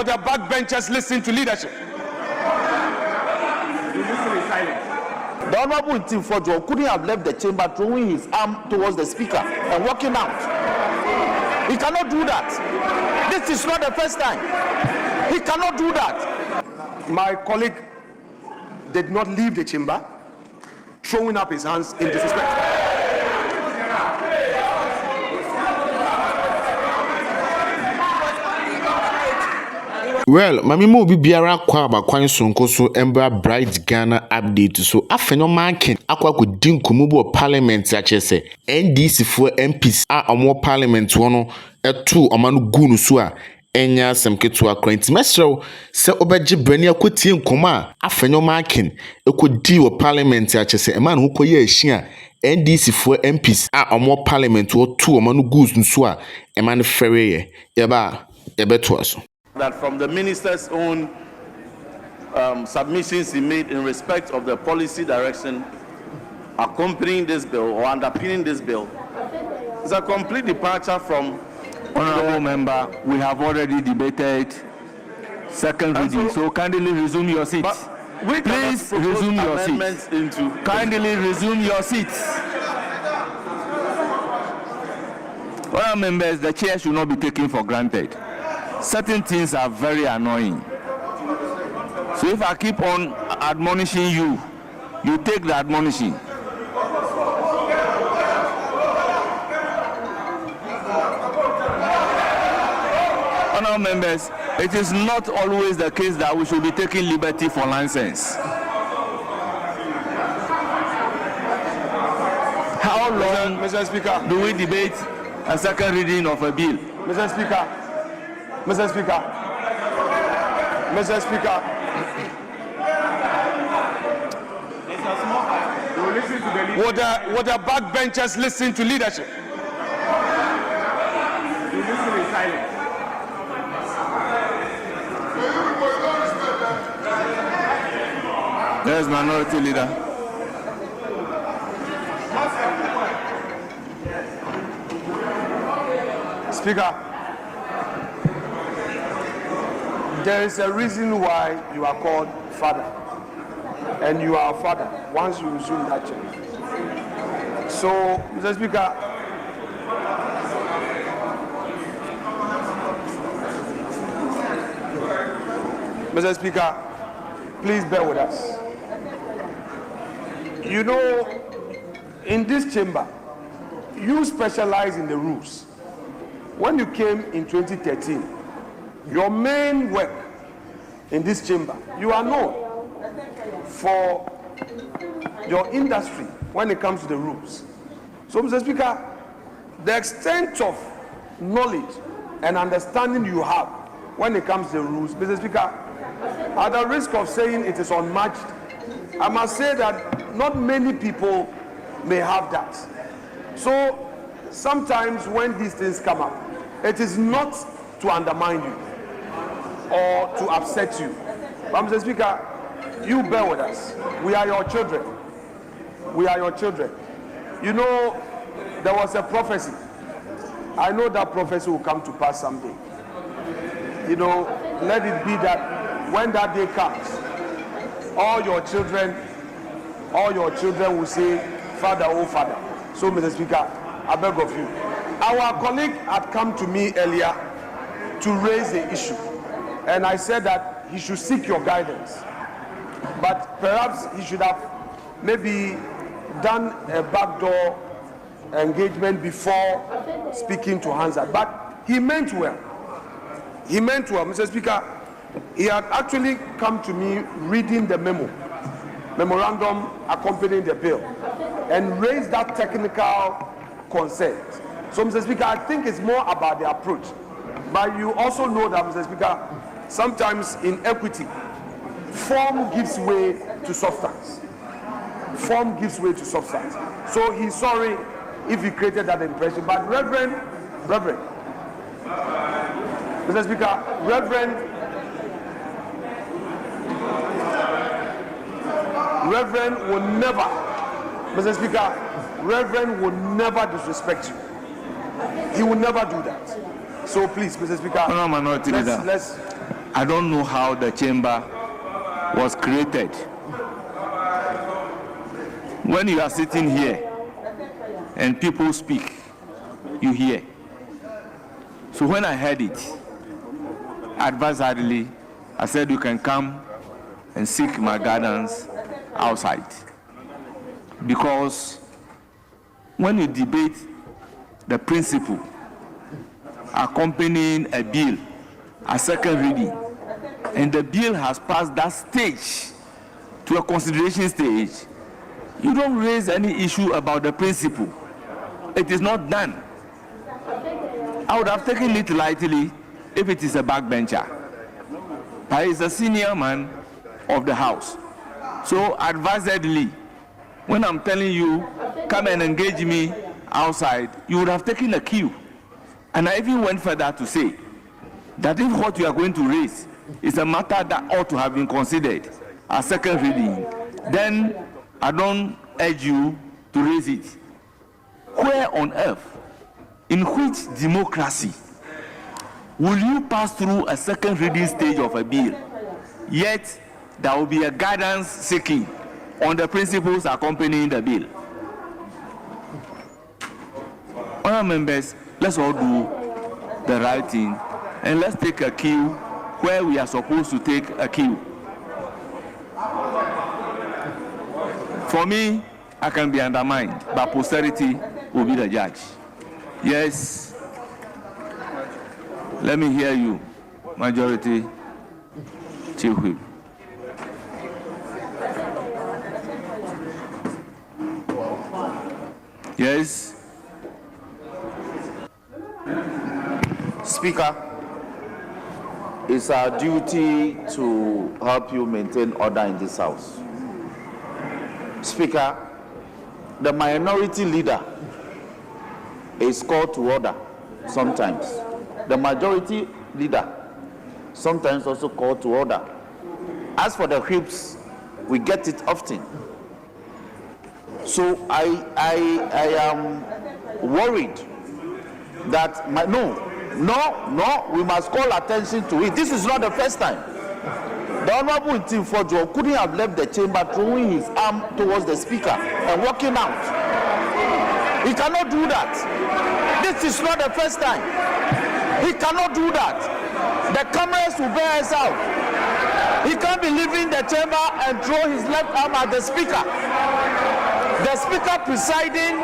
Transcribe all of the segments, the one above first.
Would the backbenchers listen to leadership? The Honorable Tim Fojo couldn't have left the chamber throwing his arm towards the speaker and walking out. He cannot do that. This is not the first time. He cannot do that. My colleague did not leave the chamber throwing up his hands in disrespect. Well, mami mo bi biara kwa abakwan sonko so embra bright Ghana update so Afenyo Markin akwa ko dinkumu bo parliament a chese NDC MPs a omo parliament wono etu omanu gunu so a enya asem ketu akwenti mesrew se obegye brani akotie nkoma Afenyo Markin ekodi wo parliament a chese e man ho koye ahia NDC MPs a omo parliament wo tu omanu gus nso a e man fereye yeba yebeto aso. That from the minister's own submissions he made in respect of the policy direction accompanying this bill or underpinning this bill is a complete departure from. Honorable member, we have already debated second reading, so kindly resume your seat. Please resume your seat. Kindly resume your seats. Honorable members, the chair should not be taken for granted. Certain things are very annoying. So if I keep on admonishing you, you take the admonishing. Honorable members, it is not always the case that we should be taking liberty for nonsense. How long, Mr. Speaker, do we debate a second reading of a bill? Mr. Speaker, Mr. Speaker, Mr. Speaker, would the backbenchers listen to leadership? You listen in silence. There is minority leader. Speaker, there is a reason why you are called father, and you are a father once you resume that chair. So, Mr. Speaker, Mr. Speaker, please bear with us. You know, in this chamber, you specialize in the rules. When you came in 2013, your main work in this chamber, you are known for your industry when it comes to the rules. So, Mr. Speaker, the extent of knowledge and understanding you have when it comes to the rules, Mr. Speaker, at the risk of saying it is unmatched, I must say that not many people may have that. So, sometimes when these things come up, it is not to undermine you or to upset you. But Mr. Speaker, you bear with us. We are your children. We are your children. You know, there was a prophecy. I know that prophecy will come to pass someday. You know, let it be that when that day comes, all your children will say, Father, oh Father. So, Mr. Speaker, I beg of you. Our colleague had come to me earlier to raise the issue, and I said that he should seek your guidance, but perhaps he should have maybe done a backdoor engagement before speaking to Hansa. But he meant well. He meant well, Mr. Speaker. He had actually come to me reading the memorandum accompanying the bill, and raised that technical concern. So, Mr. Speaker, I think it's more about the approach. But you also know that, Mr. Speaker, sometimes in equity, form gives way to substance. Form gives way to substance. So he's sorry if he created that impression. But Reverend, Mr. Speaker, Reverend will never, Mr. Speaker, Reverend will never disrespect you. He will never do that. So please, Mr. Speaker, I don't know how the chamber was created. When you are sitting here and people speak, you hear. So when I heard it, advisedly, I said you can come and seek my guidance outside. Because when you debate the principle accompanying a bill, a second reading, and the bill has passed that stage to a consideration stage, you don't raise any issue about the principle. It is not done. I would have taken it lightly if it is a backbencher. But he's a senior man of the house. So advisedly, when I'm telling you, come and engage me outside, you would have taken a cue. And I even went further to say that if what you are going to raise is a matter that ought to have been considered as second reading, then I don't urge you to raise it. Where on earth, in which democracy, will you pass through a second reading stage of a bill, yet there will be a guidance seeking on the principles accompanying the bill? Honourable members, let's all do the right thing and let's take a cue where we are supposed to take a cue. For me, I can be undermined, but posterity will be the judge. Yes. Let me hear you, Majority Chief Whip. Yes. Speaker, it's our duty to help you maintain order in this house. Speaker, the minority leader is called to order sometimes. The majority leader sometimes also called to order. As for the whips, we get it often. So I am worried that we must call attention to it. This is not the first time. The Honorable Afenyo couldn't have left the chamber throwing his arm towards the speaker and walking out. He cannot do that. This is not the first time. He cannot do that. The cameras will bear us out. He can't be leaving the chamber and throw his left arm at the speaker. The speaker presiding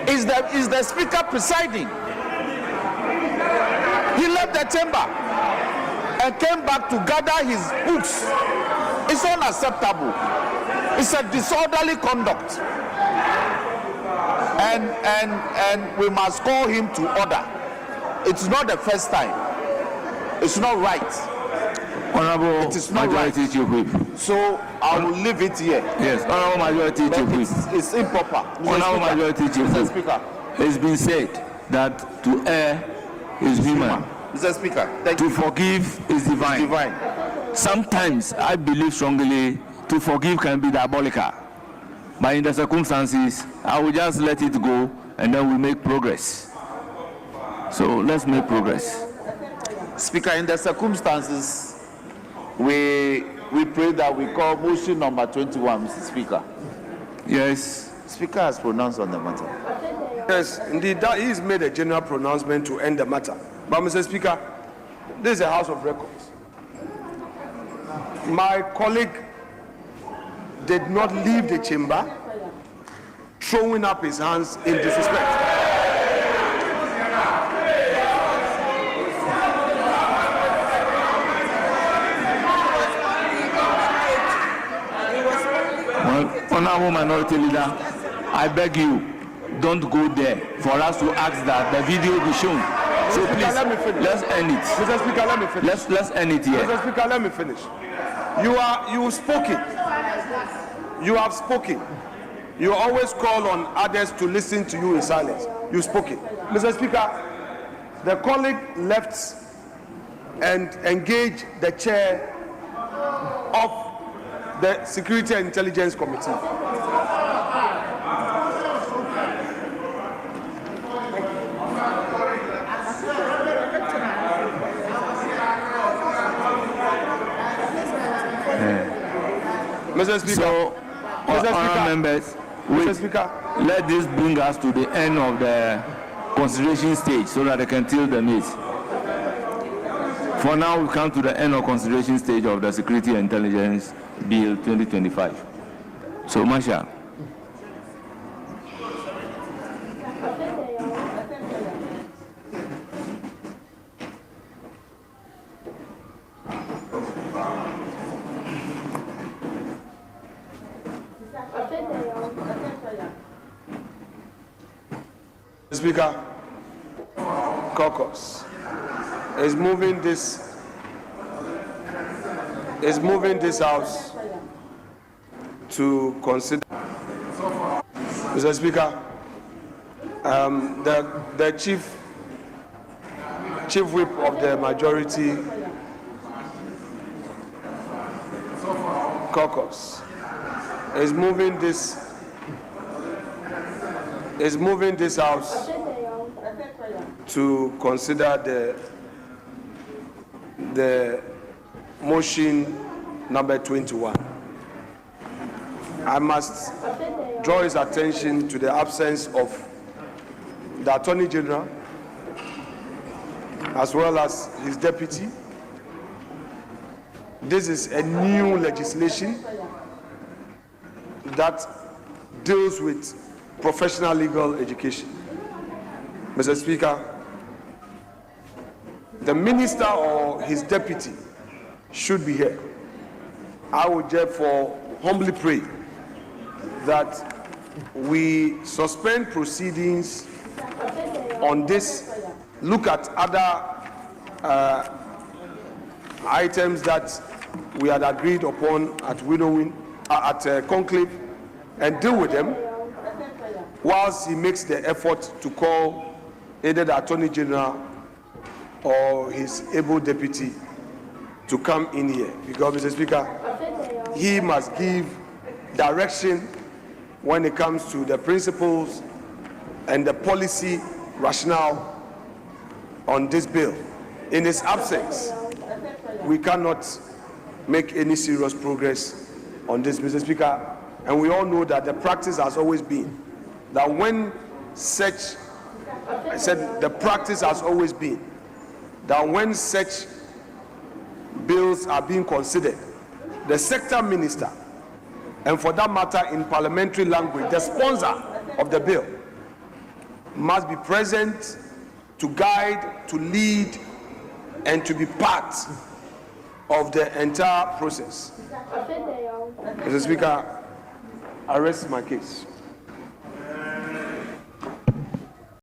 is the speaker presiding. He left the chamber and came back to gather his books. It's unacceptable. It's a disorderly conduct. And we must call him to order. It's not the first time. It's not right. Honorable It is not Majority Chief Whip. So I will leave it here. Yes, Honorable Majority Chief Whip. It's improper. Honorable Majority Chief Mr. Whip. Speaker. It's been said that to err is human. Mr. Speaker, thank To you. forgive is divine. Divine. Sometimes I believe strongly to forgive can be diabolical. But in the circumstances, I will just let it go and then we make progress. So let's make progress. Speaker, in the circumstances, we pray that we call motion number 21, Mr. Speaker. Yes. Speaker has pronounced on the matter. Yes, indeed, that he's made a general pronouncement to end the matter. But, Mr. Speaker, this is a House of Records. My colleague did not leave the chamber throwing up his hands in disrespect. Honorable Minority Leader, I beg you, don't go there for us to ask that the video be shown. So Mr. please, Speaker, let me finish. let's end it. Mr. Speaker, let me finish. Let's end it here. Mr. Speaker, let me finish. You spoken. You have spoken. You always call on others to listen to you in silence. You spoken. Mr. Speaker, the colleague left and engaged the chair of the Security and Intelligence Committee. Mr. Speaker. So, honourable members, Mr. Speaker. let this bring us to the end of the consideration stage so that they can till the maize. For now, we come to the end of consideration stage of the Security and Intelligence Bill 2025. So, Masha. Speaker, caucus is moving this house to consider. Mr. Speaker, the chief whip of the majority caucus is moving this house to consider the motion number 21. I must draw his attention to the absence of the Attorney General as well as his deputy. This is a new legislation that deals with professional legal education. Mr. Speaker, the minister or his deputy should be here. I would therefore humbly pray that we suspend proceedings on this, look at other items that we had agreed upon at conclave and deal with them whilst he makes the effort to call either the Attorney General or his able deputy to come in here. Because, Mr. Speaker, he must give direction when it comes to the principles and the policy rationale on this bill. In his absence, we cannot make any serious progress on this, Mr. Speaker. And we all know that the practice has always been that when such bills are being considered, the sector minister, and for that matter in parliamentary language, the sponsor of the bill, must be present to guide, to lead, and to be part of the entire process. Mr. Speaker, I rest my case.